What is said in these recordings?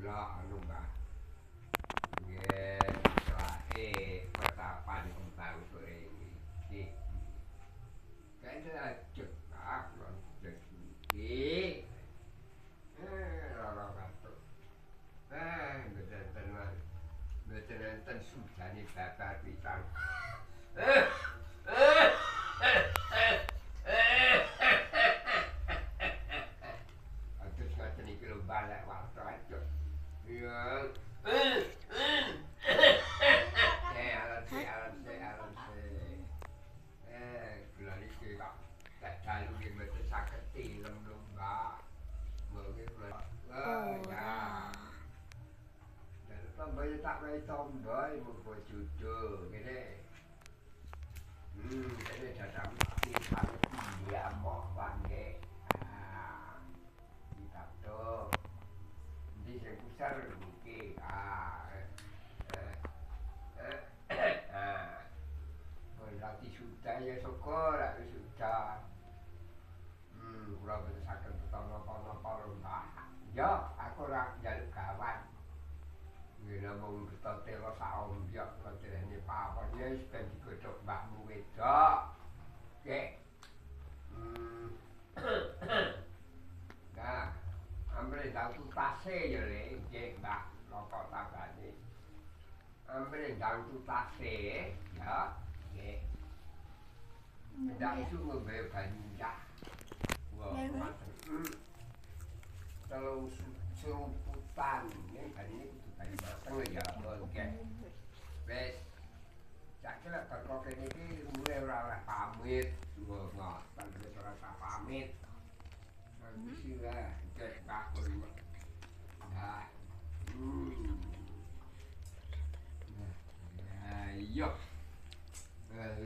delok anu Mbah. Nggih, sae pertapan kembang sore iki. Kayaknya ajeng kula iki. Lara katuk. Mboten enten sudane bakar pisan. Atus ngoten iki lho balek waktu aja. Iya. Kula niki kok tak dalu nggih mboten saged tilem lho, Mbak. Mengke kula. Ya. Dan tambah tak wae tambah muga judul ngene. Ini dadam pisang iya mau bangke. Kita tuh. Di sing besar iki. Berarti sudah ya syukur, aku sudah. Kula boten saged tetep napa-napa lho, Mbak. Ya, aku ora njaluk gawan. Nggih namung kita telo sak ombyok kadirene pawon ya wis ben digodhog mbahmu wedok. Nggih. Nah, ambre ndang tutase ya Le, nggih Mbak, rokok tambane. Ambre ndang tutase ya, nggih. Ndak isu ngombe banyu ndak. Wah, telung serumputan ini kan ini kudu banyu mateng ya oke. Wes cak lek kok kene iki mulai ora oleh pamit ngoten wis ora usah pamit. Bismillah cek bakul. Nah. Nah, iya.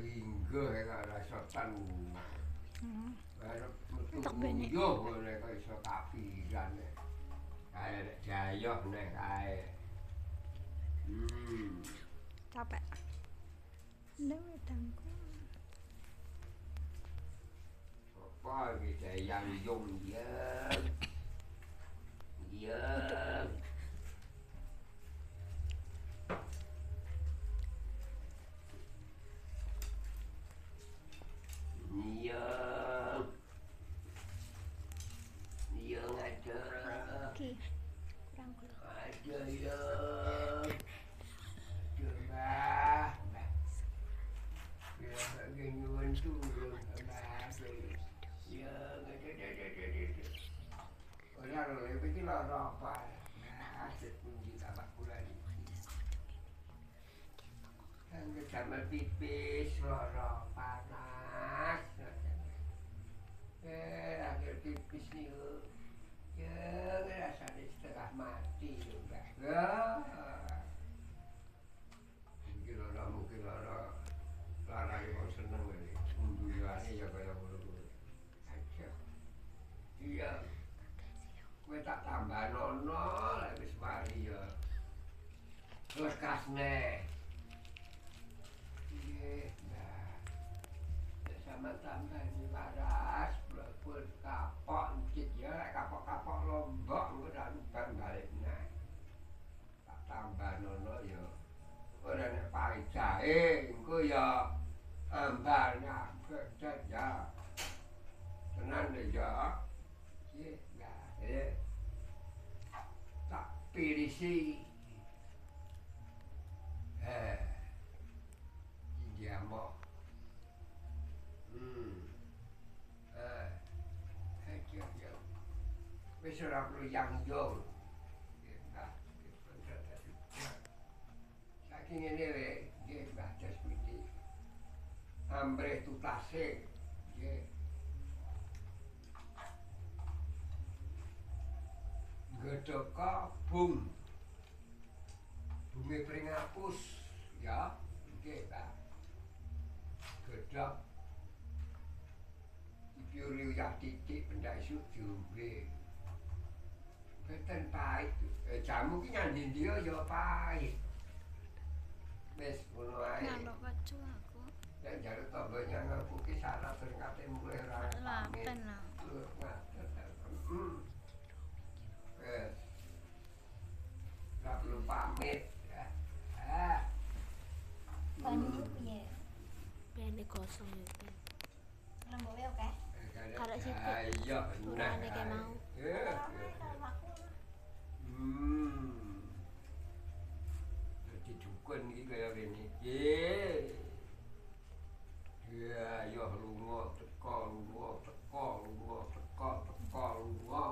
Linggo kok rasa tan. Entuk bene. Yo boleh kok iso kapiran. Kae nek jayoh nek kae. Capek. Ndak wedangku. Apa iki jayang yung ya. Iya. Iya. Iya ngaca. Oke. Kurang kula. Aja ya. Coba. Ya, lagi nyuwun turun Mbak. Ya, ora lho, iki lara apa? Nah, aset pundi kabak kula iki. Kan kejaman pipis lara panas. Akhir pipis niku. Ya, rasane setengah mati lho, Mbak. Iki lara mungkin lara yang seneng ini. Undulane ya kaya ngono. Aja. Iya. Kowe tak tambah nono lek wis mari ya. Terus kasne. Nggih, nah. Ya sama tambah ini waras, pun kapokncit ya, lek kapok-kapok lombok engko dak ban balik neh. Tak tambah nono ya. Ora nek pahit jahe engko ya ambalnya gede ya. Tenan ya. Nggih, nah. Tak pirisi. Indiamo. Aja. Wis ora perlu yang-yang. Saking ngene le, nggih Mbah Das pundi. Ambrih tutase, nggih. Gedhoka bung. Bunge pringapus ya, nggih Pak. Gedhok dipiuri uyah titik pendak isuk diombe. Beten pahit. Jamu ki nyandi dia ya pahit. Wis ngono ae. Njaluk wecu aku. Nek njaluk tambah nyang aku ki syarat terkate mulai ra pamit. Lapen lah. Wes. Lembowe oke. Karek sithik. Ayo, Urane kayak mau. Jadi dukun iki kaya ngene iki. Ya, yo lunga teko, lunga teko, lunga teko, teko, lunga.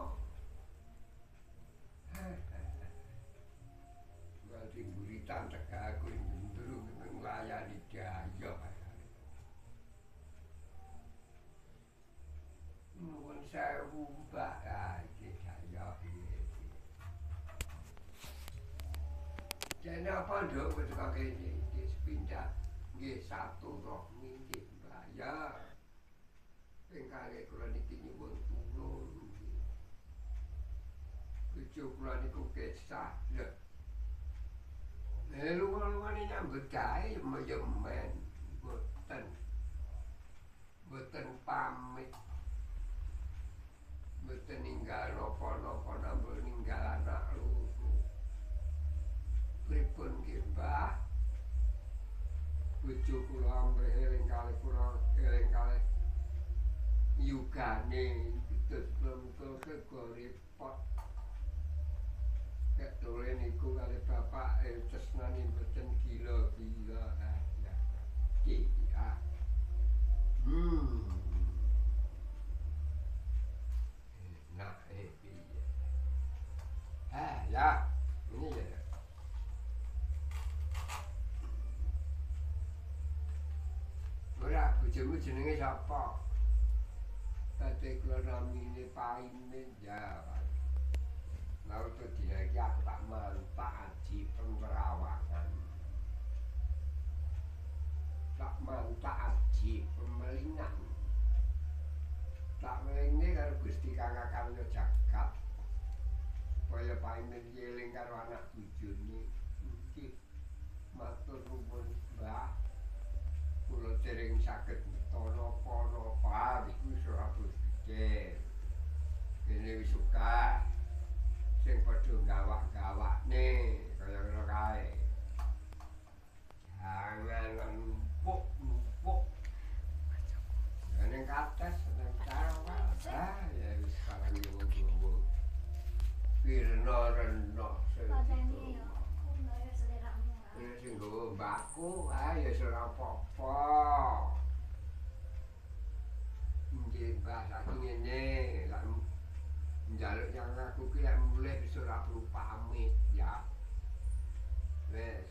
Berarti buritan teka aku nduru nglayani daya. Nuwun sewu, Mbak. Iki daya iki. Jane apa nduk wis kok kene iki sepindah. Nggih satu roh nggih bayar. Pengkale kula niki nyuwun tulung nggih. Bojo kula niku kesah. Lunga-lungane nyambut gawe yemen boten pamit. Boten ninggal napa-napa nambah ninggal anak loro. Pripun nggih, Mbah? Bojo kula ambrih eling kalih kula eling kalih yugane terus kula sego repot. Ketule niku kalih bapak tresnane mboten gila-gila. Ya. Iki Nah, piye? Ya. Ini ya. Ora, bojomu jenenge sapa? Dadi kula namine Paimin ya. Lalu tuh dia iki aku tak manfaat di penerawangan. Tak manfaat di pemelingan. Tak melingnya karo Gusti Kang jagat. Supaya Paimin eling karo anak bojone. Nggih. Matur nuwun, Mbah. Kula dereng saged napa-napa iku ora pikir. Kene wis suka. Sing padha gawak-gawakne kaya ngono kae. Jangan numpuk. Ning kates nang kawal. Ya wis parang nyuwun. Pirna-rena Padane yo ngono seleramu. sing nggo mbakku, ya ora apa-apa. Nggih, Mbah, saiki ngene, lak njaluk yang aku ki lek mulih wis ora perlu pamit ya. Wes.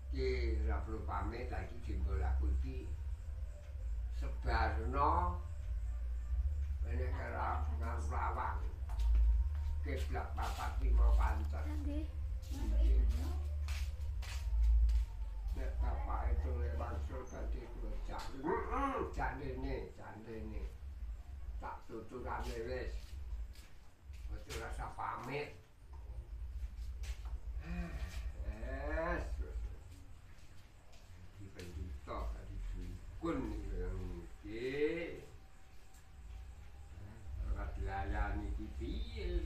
Ki ora perlu pamit lagi jembol aku iki sebarno menek karo nang lawang. Keblak papat lima pancet. Nanti Nek bapak itu lewangsul tadi kula jandene. Tak tuturane wis. Mesti rasa pamit. Yes. Di penduta tadi dukun yang iki. Ora dilayani iki piye?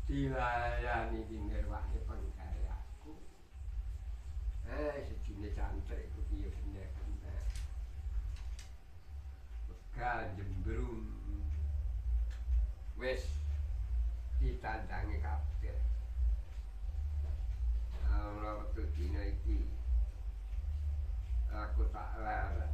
Dilayani iki ngerwake penggayaku. Sejine cantik ku piye bener. Begal jembrung. Wis ditandangi kabeh. Ora wektu dina iki aku tak larang